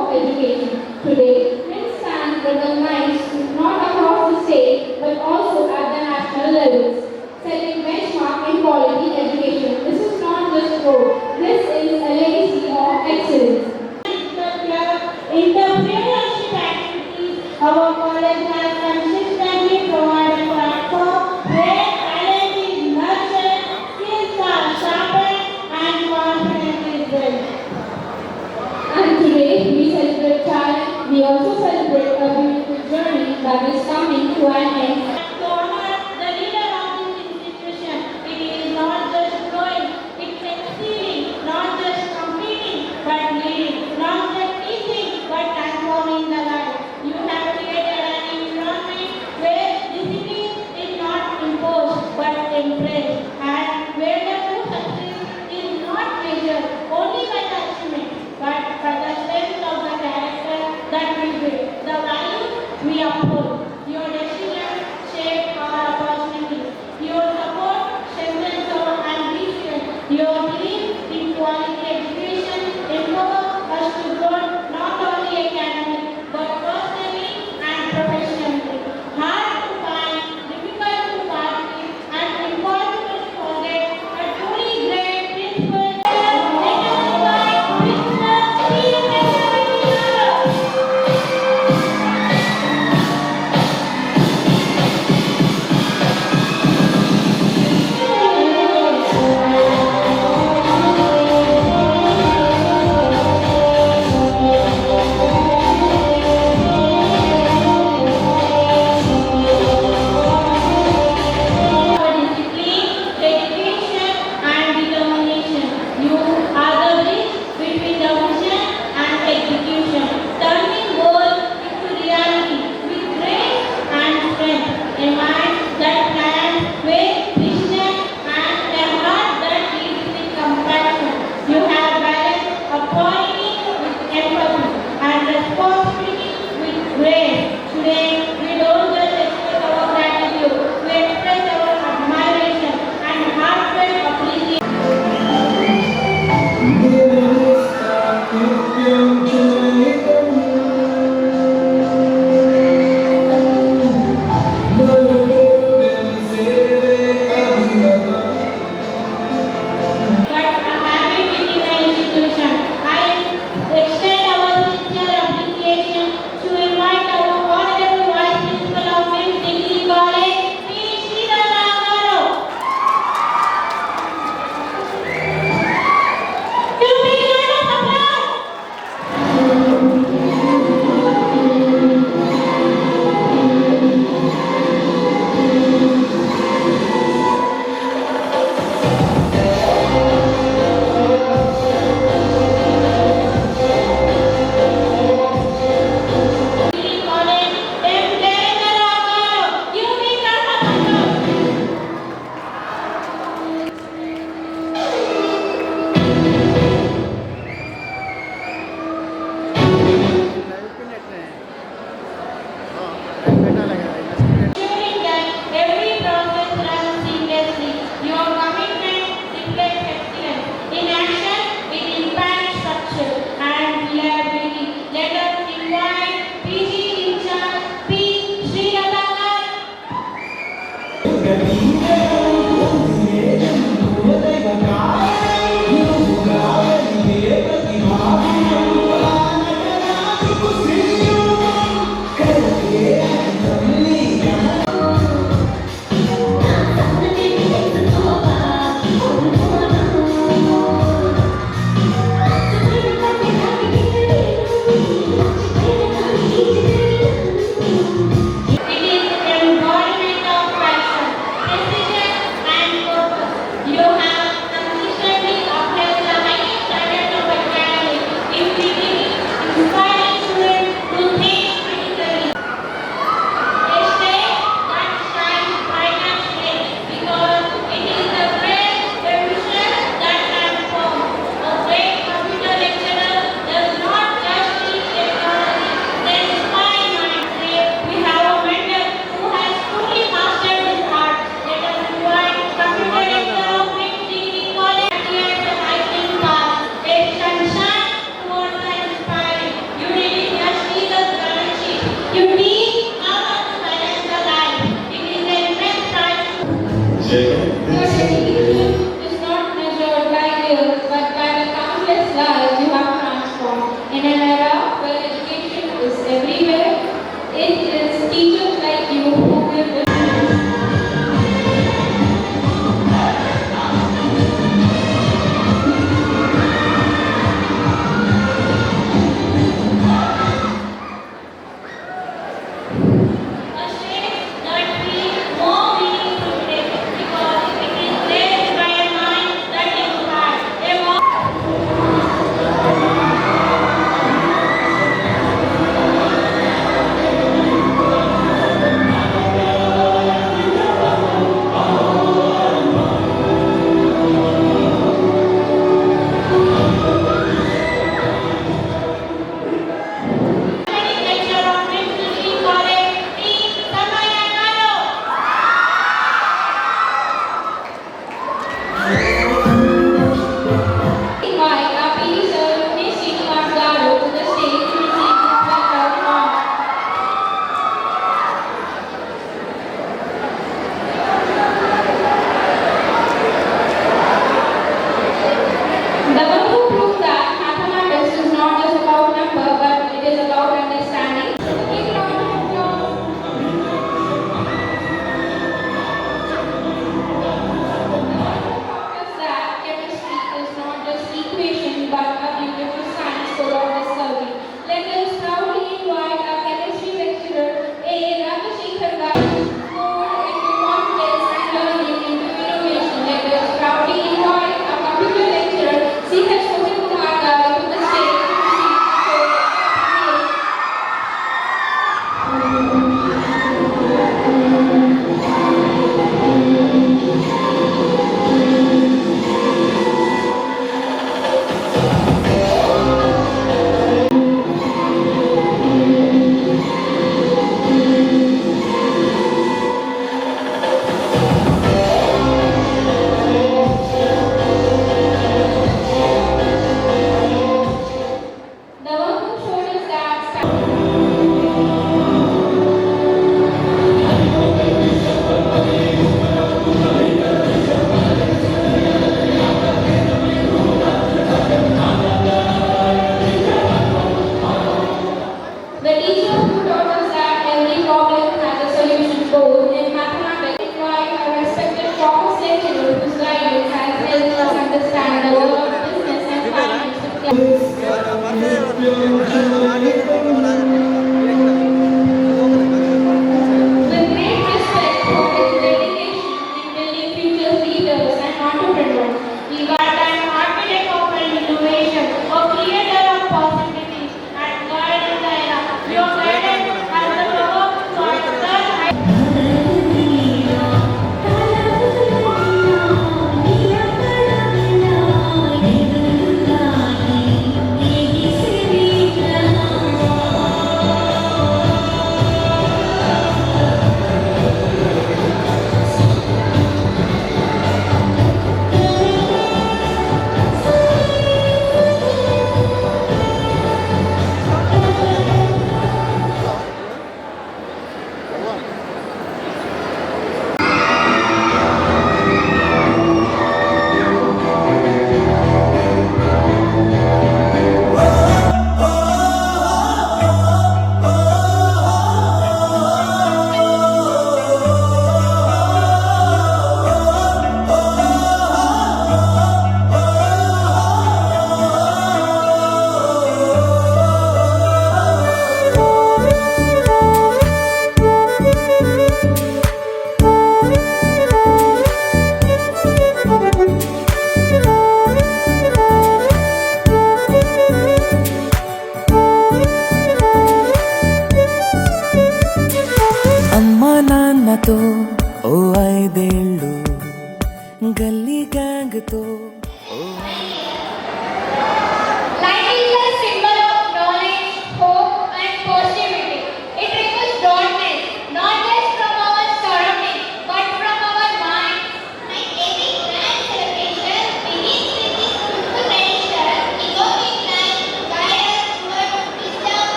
of education. Today, Prince stands recognized not across the state but also at the national levels, setting benchmark in quality education. This is not just growth, this is a legacy of excellence. Entrepreneurship activities, our college has consistently provided platform where talent is nurtured, skills are sharpened, and confidence is built. And today, we celebrate talent, we also celebrate a beautiful journey that is coming to an end. To honor the leader of this institution, it is not just growing, it's exceeding, not just competing, but leading, not just teaching, but transforming the life. You have created an environment where discipline is not imposed, but embraced, and where the true success is not measured only by the achievement, but by the strength of the character that we build, the values we uphold. Your decisions shape our opportunities. Your support strengthens our ambition. Your belief in quality education empowers us to grow not only academically but personally and professionally. Hard to find, difficult to party, and impossible to forget a truly great principal. Let us invite Principal P. Venkateshwara.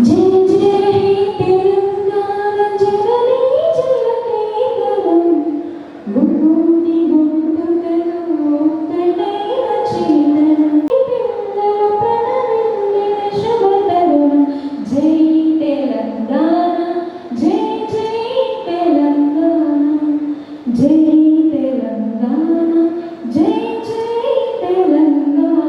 జయ జయ హే తెలంగాణ జననీ జయకేతనం గుండె గుండెలో ఒక్కటైన చేతనం పిల్లల ప్రణవిల్లిన శుభతరుణం జై తెలంగాణ జై జై తెలంగాణ జై తెలంగాణ జై జై తెలంగాణ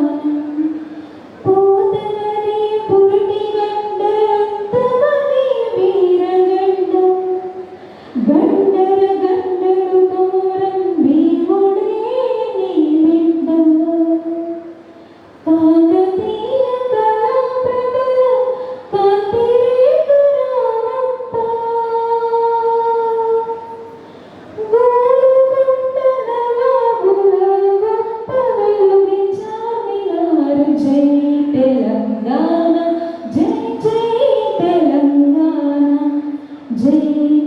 పోతనది పురిటి గండరంతమది వీరగండం గండర గండడు కోరం భీముడే నీ బిడ్డ కాకతీయ కళా ప్రబల కాంతిరేఖ రామప్ప గోలుకొండ నవాబుల గొప్ప వెలుగు చామినారు జై తెలంగాణ జై జై తెలంగాణ జై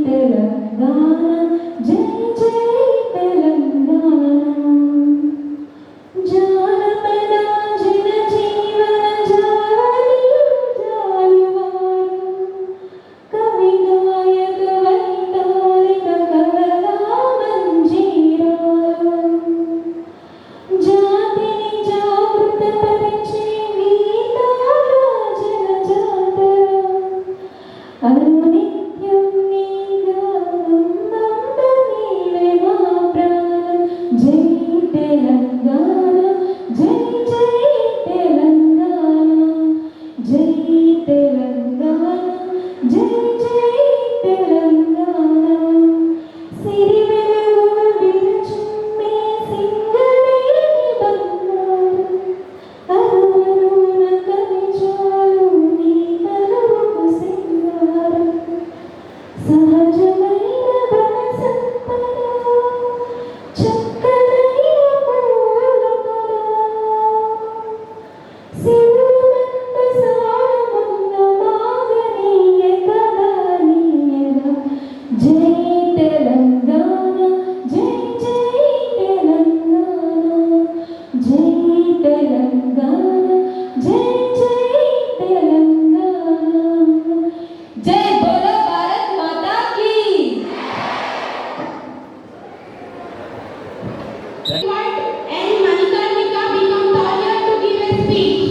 తెలంగాణ జై జై తెలంగాణ జానపద జన జీవన జావళియు జాలువారు కవి గాయక వైతాళిక కళలా మంజీరాలు జాతిని జాగృతపరిచే గీతాల జనజాతర అనునిత్యం నీ గానం నందనీవే మా ప్రాణం జై తెలంగాణ జై జై తెలంగాణ జై తెలంగాణ జై జై తెలంగాణ సిరి వెలుగుల విరచుమ్మే సింగరేణి బంగారు అరువరున కవిజాలు నీ తనువుకు సింగారం సహజమైన వన సంపద చక్కనైన పూల పొద సిరులంత సారమున్న మాగనీయ కళనీయగా జై తెలంగాణ జై జై తెలంగాణ జై తెలంగాణ జై జై తెలంగాణ జై బోలో భారత్ మాతా key But and Manikarnika become tired to give a speech.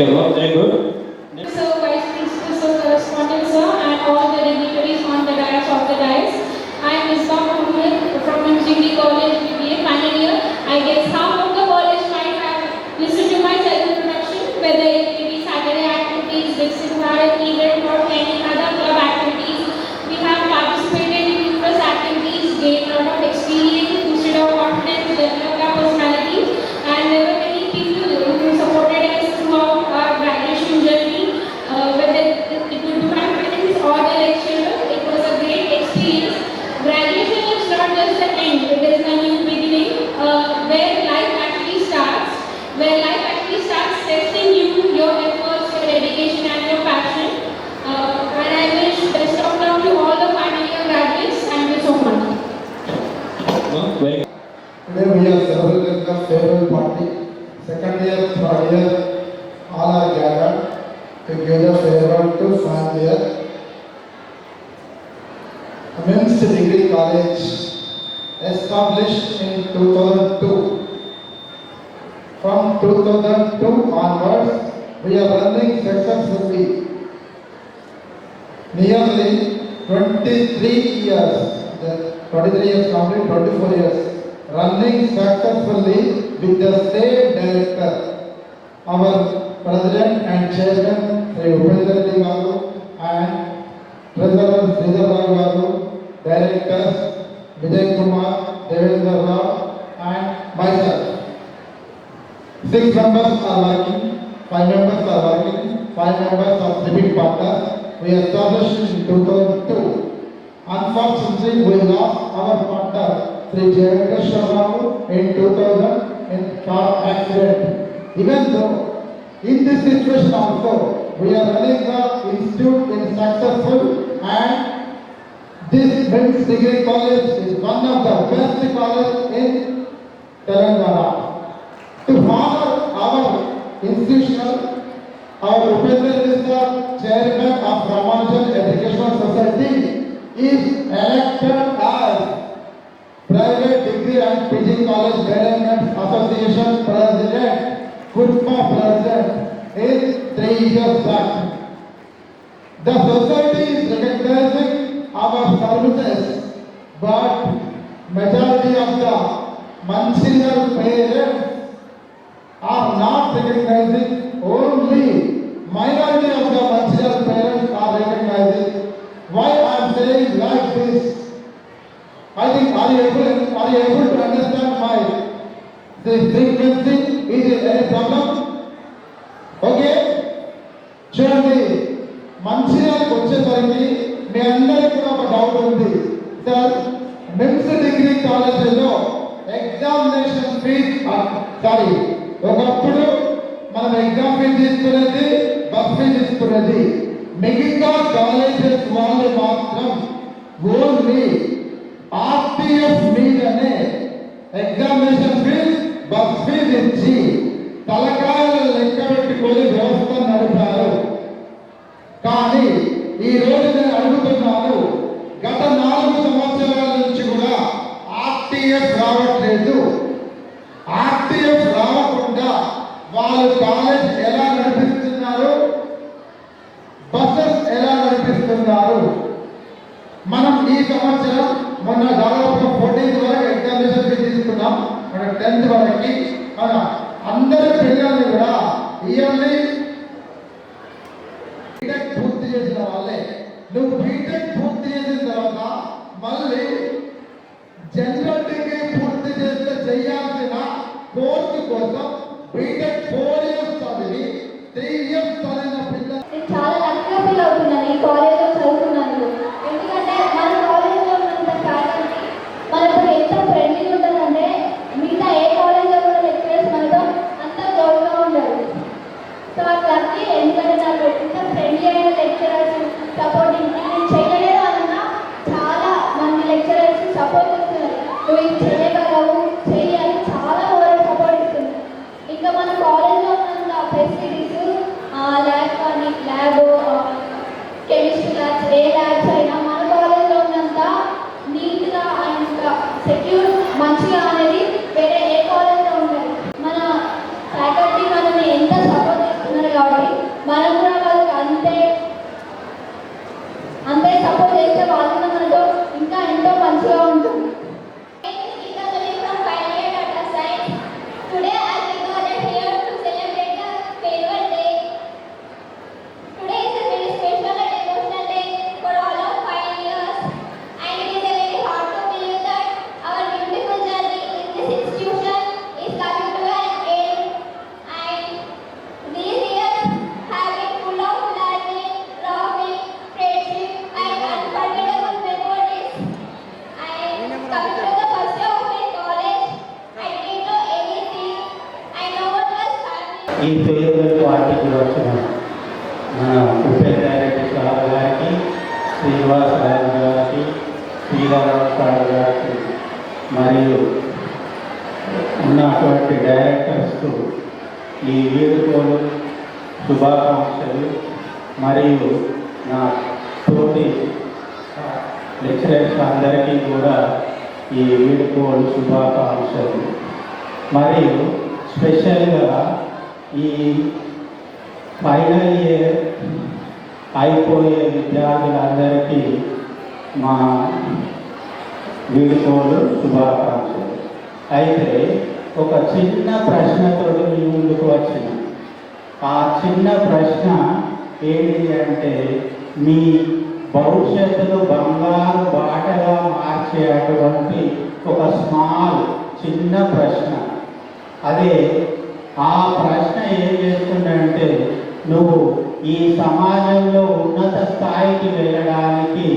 Okay, well, very good. Sir, Vice Principal, Sir, Correspondent, Sir, and all the dignitaries on the dais of the dais. I am Misbah Muhammad from MGD College, BBA, final year. I guess half of the college might have listened to my self-introduction, whether it may be Saturday activities, Dixit Bharat event, or any other club activities. We have participated in numerous activities, gained a lot of experience, boosted our confidence, developed our personality, and there were many people who supported us throughout our graduation journey. Whether it would be my friends or the lecturer, it was a great experience. Graduation is not just the end, it is a new beginning where life actually starts, testing you, your efforts, your dedication and your passion. And I wish best of luck to all the final year graduates. Thank you so much. No, very good. Today we are celebrating the farewell party. Second year, third year, all are gathered to give a farewell to final year. Women's Degree College, established in 2002. From 2002 onwards, we are running successfully. Nearly 23 years, the 23 years complete, 24 years, running successfully with the same director. Our President and Chairman, Sri Upendra Reddy Garu, and Treasurer Sridhar Rao Garu, Directors Vijay Kumar, Devendra Rao, and myself. 6 members are working, 5 members are working, 5 members are sleeping partners. We established in 2002. Unfortunately, we lost our partner, Sri Jayakeshwar Rao, in 2000 in car accident. Even though in this situation also, we are running the institute in successful, and this Men's Degree College is one of the best college in Telangana. To honor our institutional, our Upendra Reddy Sir, Chairman of Ramanujan Educational Society, is elected as Private Degree and PG College Management Association President, Kurma President, in 3 years back. The society is recognizing our services, but majority of the Mancherial parents are not recognizing. Only minority of the Mancherial parents are recognizing. Why I am saying like this? I think are you able to understand my the frequency? Is it any problem? Okay? చూడండి, మంచిర్యాలకు వచ్చేసరికి మీ అందరికీ కూడా ఒక doubt ఉంది. Sir, men's degree కాలేజీలో examination fees ఒకప్పుడు మనం exam fee తీసుకునేది, బస్ ఫీజు తీసుకునేది. మిగతా కాలేజెస్ వాళ్ళు మాత్రం ఓన్లీ ఆర్టీఎఫ్ మీదనే ఎగ్జామినేషన్ ఫీజ్, బస్ ఫీజు ఇచ్చి తలకాయలు లెక్క పెట్టుకొని వ్యవస్థ నడిపారు. కానీ ఈ రోజు నేను అడుగుతున్నాను, గత 4 సంవత్సరాల నుంచి కూడా ఆర్టీఎఫ్ రావట్లేదు. ఆర్టీఎఫ్ రావకుండా వాళ్ళు కాలేజ్ ఎలా నడిపిస్తున్నారు, బస్సెస్ ఎలా నడిపిస్తున్నారు? మనం ఈ సంవత్సరం మొన్న దాదాపు 14th వరకు ఎగ్జామినేషన్ ఫీజు తీసుకున్నాం. మన 10th వరకు మన అందరి పిల్లల్ని కూడా ఇయర్లీ బీటెక్ పూర్తి చేసిన వాళ్ళే. నువ్వు బీటెక్ పూర్తి చేసిన తర్వాత మళ్ళీ జనరల్ డిగ్రీ పూర్తి చేస్తే చేయాల్సిన కోర్సు కోసం బీటెక్ 4 years చదివి 3 years చదివిన పిల్లలు. నేను చాలా లక్కీగా ఫీల్ అవుతున్నాను ఈ కాలేజ్లో చదువుకున్నాను. ఎందుకంటే మన కాలేజ్లో ఉన్నంత ఫ్యాకల్టీ మనతో ఎంత ఫ్రెండ్లీగా ఉంటుందంటే మిగతా ఏ కాలేజ్లో కూడా లెక్చరర్స్ మనతో అంత గౌరవంగా ఉంటారు. సో నాకు లక్కీ, ఎందుకంటే నాకు ఎంత ఫ్రెండ్లీ అయిన లెక్చరర్స్ సపోర్టింగ్. నేను చేయలేదు అన్నా చాలా మంది లెక్చరర్స్ సపోర్ట్ ఇస్తున్నారు. నువ్వు ఇది చేయగలవు, చేయాలి, చాలా సపోర్ట్ ఇస్తున్నారు. ఇంకా మన కాలేజ్లో ఉన్నంత ఫెసిలిటీస్, ల్యాబ్ కానీ ల్యాబ్, కెమిస్ట్రీ ల్యాబ్స్, ఏ ల్యాబ్స్ అయినా మన కాలేజ్లో ఉన్నంత నీట్గా అండ్ సెక్యూర్ మంచిగా అనేది వేరే ఏ కాలేజ్లో ఉండదు. మన ఫ్యాకల్టీ మనల్ని ఎంత సపోర్ట్ చేస్తున్నారు కాబట్టి ఈ ఫేర్వెల్ పార్టీకి వచ్చిన మన ఉపేంద్ర రెడ్డి సార్ గారికి, శ్రీనివాసరాజు గారికి, శ్రీరామ సార్ గారికి మరియు ఉన్నటువంటి డైరెక్టర్స్కు ఈ వీడుకోలు శుభాకాంక్షలు మరియు నా తోటి లెక్చరర్స్ అందరికీ కూడా ఈ వీడుకోలు శుభాకాంక్షలు. మరియు స్పెషల్గా ఈ ఫైనల్ ఇయర్ అయిపోయే విద్యార్థులందరికీ మా వీడుకోలు శుభాకాంక్షలు. అయితే ఒక చిన్న ప్రశ్నతో మీ ముందుకు వచ్చిన ఆ చిన్న ప్రశ్న ఏంటి అంటే, మీ భవిష్యత్తును బంగారు బాటగా మార్చేటువంటి ఒక స్మాల్ చిన్న ప్రశ్న. అదే ఆ ప్రశ్న ఏం చేస్తుందంటే, నువ్వు ఈ సమాజంలో ఉన్నత స్థాయికి వెళ్ళడానికి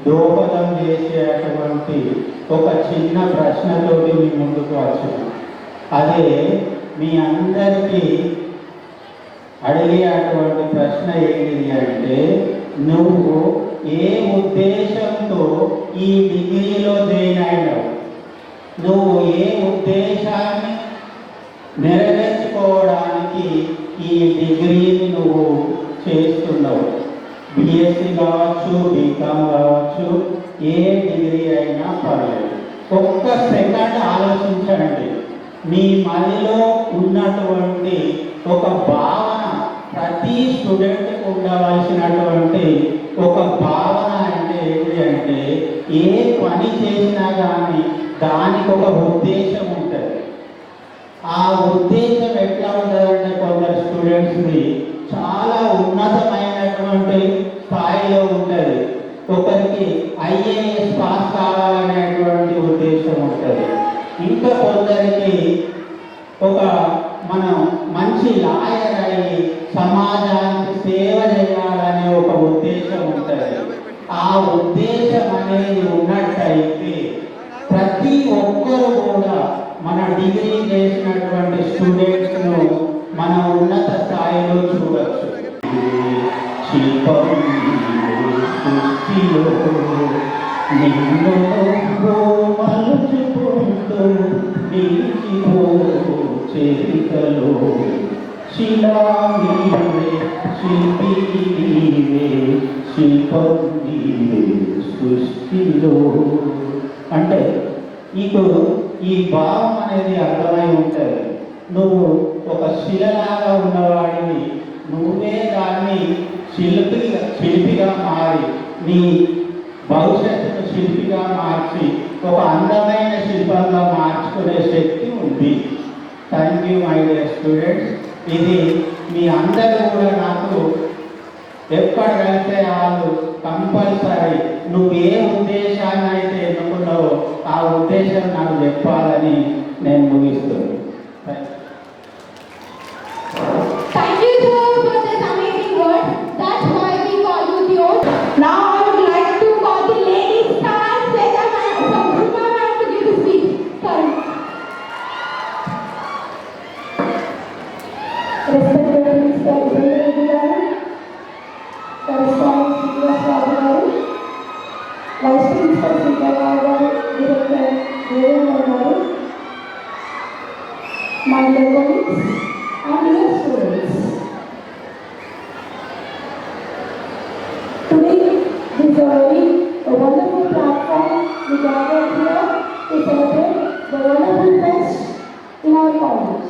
దోహదం చేసేటువంటి ఒక చిన్న ప్రశ్నతోటి మీ ముందుకు వచ్చాను. అదే మీ అందరికీ అడిగేటువంటి ప్రశ్న ఏంటిది అంటే, నువ్వు ఏ ఉద్దేశంతో ఈ డిగ్రీలో జాయిన్ అయినావు? నువ్వు ఏ ఉద్దేశాన్ని నెరవేర్చుకోవడానికి ఈ డిగ్రీని నువ్వు చేస్తున్నావు? బిఎస్సి కావచ్చు, బీకామ్ కావచ్చు, ఏ డిగ్రీ అయినా పర్లేదు. ఒక్క సెకండ్ ఆలోచించండి. మీ మదిలో ఉన్నటువంటి ఒక భావన, ప్రతి స్టూడెంట్కి ఉండవలసినటువంటి ఒక భావన అంటే ఏంటి అంటే, ఏ పని చేసినా కానీ దానికి ఒక ఉద్దేశం ఉంటుంది. ఆ ఉద్దేశం ఎట్లా ఉంటుందంటే, కొందరు స్టూడెంట్స్ని చాలా ఉన్నతమైనటువంటి స్థాయిలో ఉంటుంది. ఒకరికి ఐఏఎస్ పాస్ కావాలనేటువంటి ఉద్దేశం ఉంటుంది. ఇంకా కొందరికి మనం మంచి లాయర్ అయ్యి సమాజానికి సేవ చేయాలనే ఒక ఉద్దేశం ఉంటుంది. ఆ ఉద్దేశం అనేది ఉన్నట్టయితే ప్రతి ఒక్కరు కూడా మన డిగ్రీ చేసినటువంటి స్టూడెంట్స్ను మన ఉన్నత స్థాయిలో చూడవచ్చు. శిల్పం సృష్టిలో నిన్ను మలుచుకుంటూ నిలిచిపో చేరికలో, శిలా నీవే శిల్పి నీవే శిల్పం నీవే సృష్టిలో. అంటే నీకు ఈ భావం అనేది అర్థమై ఉంటుంది. నువ్వు ఒక శిలలాగా ఉన్నవాడిని, నువ్వే దాన్ని శిల్పిగా మారి నీ భవిష్యత్తును శిల్పిగా మార్చి ఒక అందమైన శిల్పంగా మార్చుకునే శక్తి ఉంది. Thank you my dear students. ఇది మీ అందరూ కూడా నాకు ఎక్కడ కలిస్తే వాళ్ళు కంపల్సరీ నువ్వు ఏ ఉద్దేశాన్ని అయితే ఎన్నుకున్నావో ఆ ఉద్దేశం నాకు చెప్పాలని నేను ముగిస్తున్నాను. Thank you sir for this amazing word. That's why we call you the old. Now I would like to call the lady star Sweta ma'am from Supa ma'am to give the speech. Sorry. Respected Mr. Upendra Reddy garu, correspondent Srinivasaraju garu, Vice Principal Srinivasaraju garu, Director Devendra garu, my dear colleagues and dear students. Today is a wonderful platform we gathered here to celebrate the wonderful fest in our college.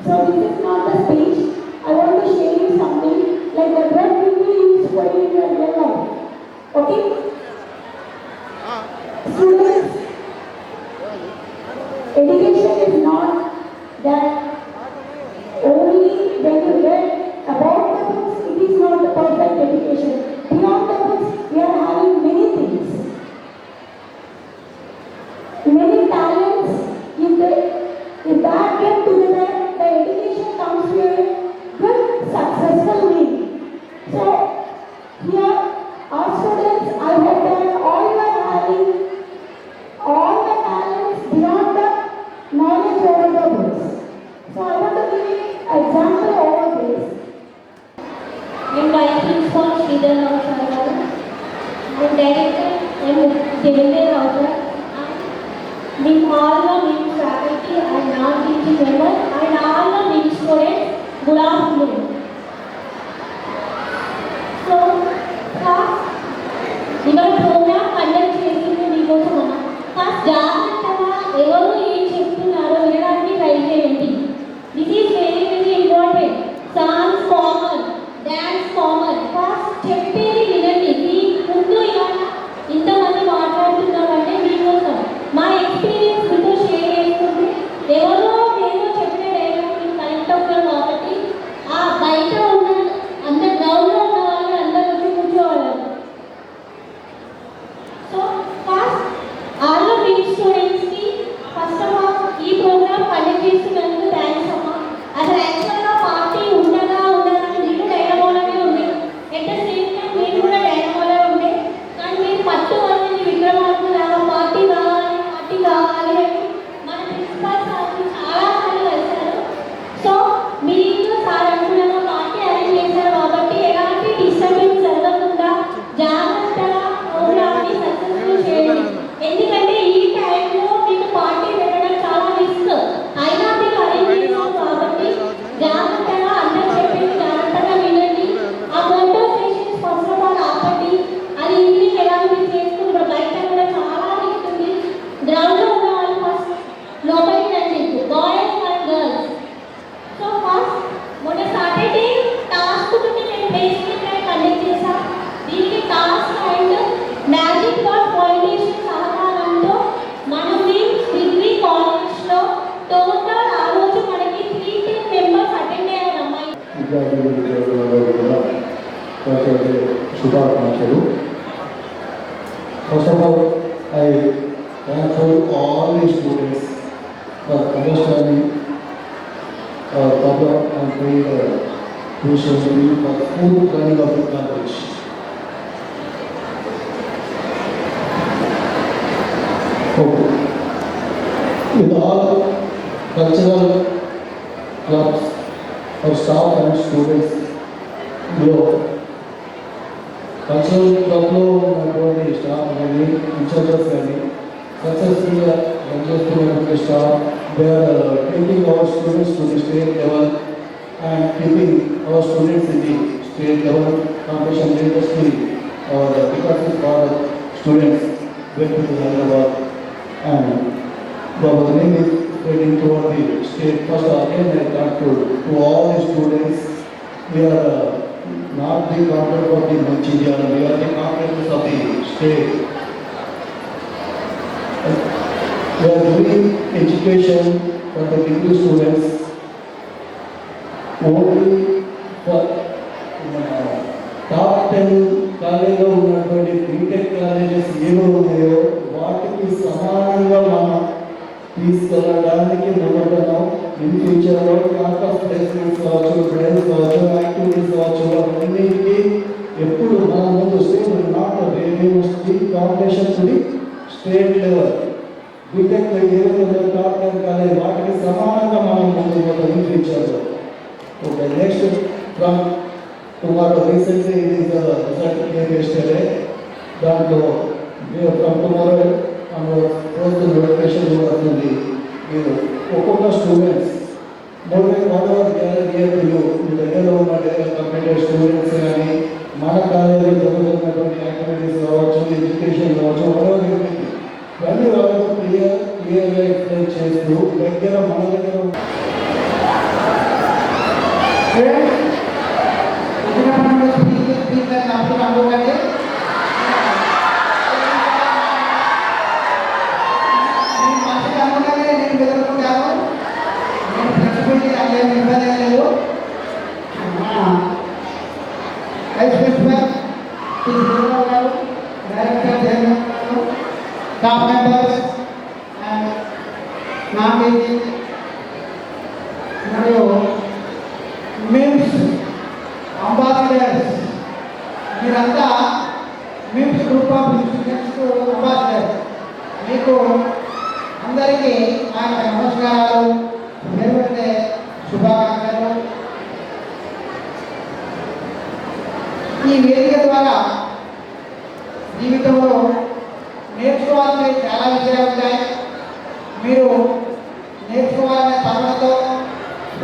So this is not the speech. I want to share you something like the drug people use for in your real life. Okay? Students, education is not that only when you get about the books, it is not the perfect education. Beyond the books, we are having many things. Many talents, if that get together, the education comes to a good, successful way. So, here, our students, I hope that all you are having all the talents beyond the knowledge over the books. So, I want to give you an example. Devendra Rauter, and the all the NIM faculty and non-teaching members and all the NIM students, good afternoon. So, ఇక్కడ programme conduct చేసింది మీకోసం అన్న. First జాగ్రత్తగా ఎవరు ఏం చెప్తున్నారో వినడానికి try చేయండి. This is very very important. Songs common, dance common. First చెప్పేది వినండి. మీ ముందు ఇవాళ ఇంతమంది మాట్లాడుతున్నామంటే మీకోసం మా ఎక్స్పీరియన్స్ మీతో షేర్ చేసుకుంటే ఎవరో ఏదో చెప్పిన డైలాగ్ మీకు కనెక్ట్ అవుతారు కాబట్టి ఆ బయట ఉన్న అందరు గ్రౌండ్లో ఉన్న వాళ్ళు అందరూ వచ్చి కూర్చోవాలి. So first all the NIM students కి ఫస్ట్ ఆఫ్ ఆల్ ఈ ప్రోగ్రామ్ కండక్ట్ చేస్తున్నందుకు థ్యాంక్స్ అమ్మా. అసలు యాక్చువల్గా పార్టీ ఉండగా ఉండాలని మీరు డైనమోలోనే ఉంది. ఎట్ ద సేమ్ టైం మీరు కూడా డైనమోలో ఉండే కానీ మీరు పట్టు అనేది విక్రమార్కు లాగా పార్టీ కావాలి అని మన ప్రిన్సిపల్ సార్ని చాలాసార్లు కలిశారు. సో మీరు సార్ అనుకున్న పార్టీ అరేంజ్ చేశారు కాబట్టి ఎలాంటి డిస్టర్బెన్స్ జరగకుండా జాగ్రత్తగా ప్రోగ్రామ్ని సక్సెస్ఫుల్ చేయండి. ఎందుకంటే ఈ టైంలో మీకు పార్టీ పెట్టడం చాలా రిస్క్. అయినా మీరు అరేంజ్ చేశారు కాబట్టి జాగ్రత్తగా అందరూ చెప్పేది జాగ్రత్తగా వినండి. ఆ photo sessions first of all ఆపండి. అది ఈవినింగ్ ఎలా మీరు చేసుకుంటారు బయట కూడా చాలా రిస్క్ ఉంది. గ్రౌండ్లో ఉన్న వాళ్ళు ఫస్ట్ లోపలికి రండి, boys and girls. So first మొన్న సాటర్డే టాస్క్ తోటి నేను ప్లేస్మెంట్ డ్రైవ్ కండక్ట్ చేశాం. దీనికి task and magic dot foundation సహకారంతో మనం డిగ్రీ కాలేజ్లో టోటల్ ఆ రోజు మనకి 310 మెంబర్స్ అటెండ్ అయ్యారు అమ్మాయి. శుభాకాంక్షలు. First of all I thank for all the students for understanding problem and playing a crucial role for full running of the college. Okay. With all cultural clubs, our staff and students below. Cultural club లో ఉన్నటువంటి staff కానీ in-charges కానీ సక్సెస్ఫుల్గా పనిచేస్తున్నటువంటి staff they are taking our students to the state level and keeping our students in the state level competition latestly. Our department for students went to Hyderabad and our name is spreading toward the state. First again I thank to all the students. We are not the contract of the Manchidia, we are the contractors of the state. We are doing education for the degree students only for top 10 కాలేజీలో ఉన్నటువంటి BTech colleges ఏమో ఉన్నాయో వాటికి సమానంగా మనం తీసుకెళ్ళడానికి ముందుంటున్నాం. In ఫ్యూచర్లో campus placements కావచ్చు, డ్రైవ్స్ కావచ్చు, యాక్టివిటీస్ కావచ్చు, అన్నిటికీ ఎప్పుడు మన ముందు state not competition to the state level. బీటెక్లో ఏ విధంగా టాప్ 10 కాలేజ్ వాటికి సమానంగా మనం ముందు ఇన్ ఫ్యూచర్లో. Okay, next from tomorrow recently ఇది రిజల్ట్ క్లియర్ చేస్తే దాంట్లో ఫ్రమ్ టుమారో రోజు నోటిఫికేషన్ వస్తుంది. మీరు ఒక్కొక్క స్టూడెంట్స్ మీ దగ్గరలో ఉన్న కంప్యూటర్ స్టూడెంట్స్ కానీ మన కాలేజీలో జరుగుతున్నటువంటి యాక్టివిటీస్ కావచ్చు, ఎడ్యుకేషన్ కావచ్చు, ఇవన్నీ వాళ్ళకు క్లియర్గా ఎక్స్ప్లెయిన్ చేస్తూ దగ్గర మన దగ్గర staff members and non-teaching మరియు మిమ్స్ అంబాసిడర్స్, మీరంతా MIMS group of institutes ambassadors. మీకు అందరికీ నా యొక్క నమస్కారాలు, నిర్వహించే శుభాకాంక్షలు. ఈ వేదిక ద్వారా జీవితంలో నేర్చుకోవాల్సిన చాలా విషయాలు ఉంటాయి. మీరు నేర్చుకోవాలనే తపనతో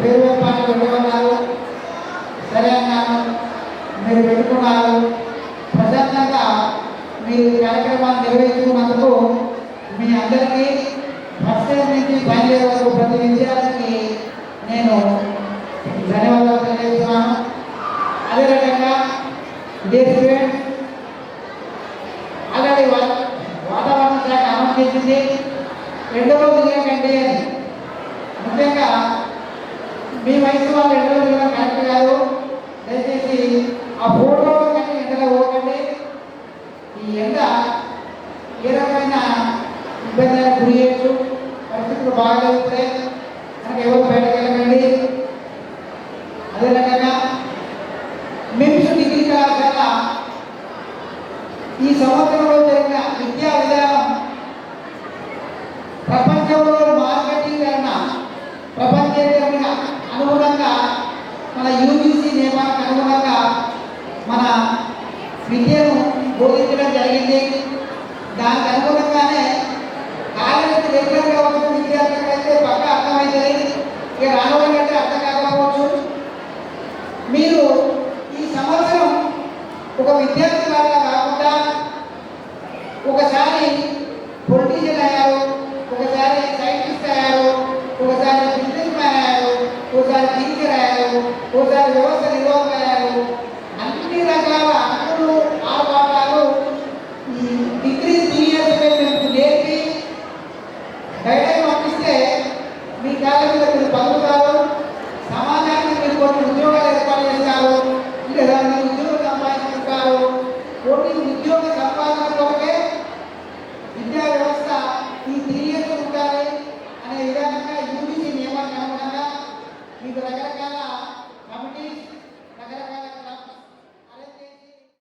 వేరే పాటలు పెట్టమన్నారు, సరే అన్నాను. మీరు పెట్టుకున్నారు. ప్రశాంతంగా మీరు కార్యక్రమాన్ని నిర్వహించుకున్నందుకు మీ అందరికీ ఫస్ట్ ఇయర్ నుంచి ఫైనల్ ఇయర్ వరకు ప్రతి విద్యార్థికి నేను ధన్యవాదాలు తెలియజేస్తున్నాను. అదే రకంగా డియర్ స్టూడెంట్స్, ఆల్రెడీ వాతావరణ శాఖ అమలు చేసింది 2 రోజులు తిరగకండి అని. ముఖ్యంగా మీ వయసు వాళ్ళు 2 రోజులు తిరగడం కరెక్ట్ కాదు. దయచేసి ఆ 4 రోజులు కానీ ఎండలో పోకండి. ఈ ఎండ ఏ రకమైన ఇబ్బందులకు గురి చేయొచ్చు. పరిస్థితులు బాగాలేకపోతే మనకు ఎవరు బయటకు వెళ్ళకండి. అదే రకంగా మిమ్స్ డిగ్రీ కళాశాల ఈ సంవత్సరంలో జరిగిన విద్యా విధానం ప్రపంచంలో మార్కెటీకరణ ప్రపంచీకరణ అనుగుణంగా మన యూజీసీ నియమానికి అనుగుణంగా మన విద్యను బోధించడం జరిగింది. దానికి అనుగుణంగానే కాలేజీకి రెగ్యులర్గా వచ్చిన విద్యార్థులకైతే పక్క అర్థమవుతుంది. ఇక రానవాళ్ళంటే అర్థం కాకపోవచ్చు. మీరు ఈ సంవత్సరం ఒక విద్యార్థి లాగా కాకుండా ఒకసారి పొలిటిషియన్